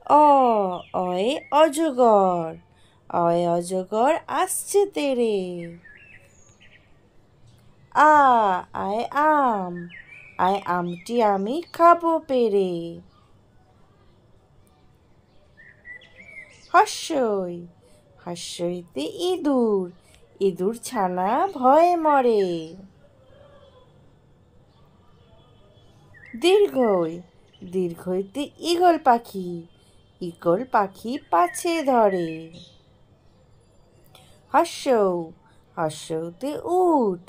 অ অয়ে অজগর, অয়ে অজগর আসছে তেরে। আয় আম, আয় আমটি আমি খাবো পেরে। হর্ষই, হর্ষইতে ইঁদুর, ইঁদুর ছানা ভয়ে মরে। দীর্ঘই, দীর্ঘইতে ঈগল পাখি, ঈগল পাখি পাছে ধরে। হর্ষৌ, হর্ষৌতে উট,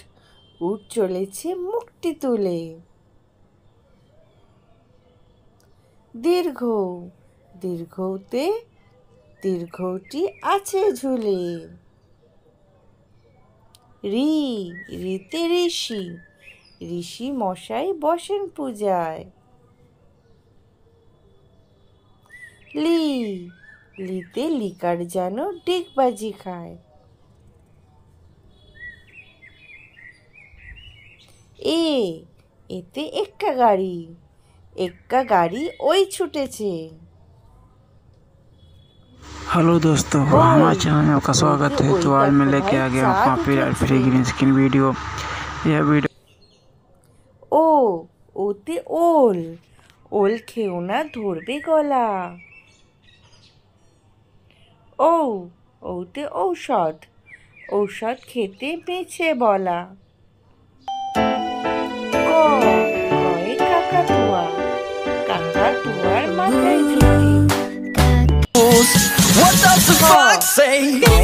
উট চলেছে মুখটি তুলে। দীর্ঘ, দীর্ঘতে দীর্ঘটি আছে ঝুলে। ঋ, ঋতে ঋষি, ঋষি মশাই বসেন পূজায়। লি, লিতে লিকার যেন ডিগবাজি খায়। এ, এতে এক্কা গাড়ি, এক্কা गाड़ी ওই ছুটেছে। हेलो दोस्तों, हमारे चैनल में आपका स्वागत है। तो आज मैं लेके आ गया हूँ copyright free green screen video. यह वीडियो ও, ওতে ওল, ওল খেও না ধরবে গলা। ঔ, ওতে ঔষধ, ঔষধ খেতে বেছে বলা। ক, কয়ে কাকাতুয়া, কাকাতুয়ার মাথায় ঝুঁটি। What does the fox say?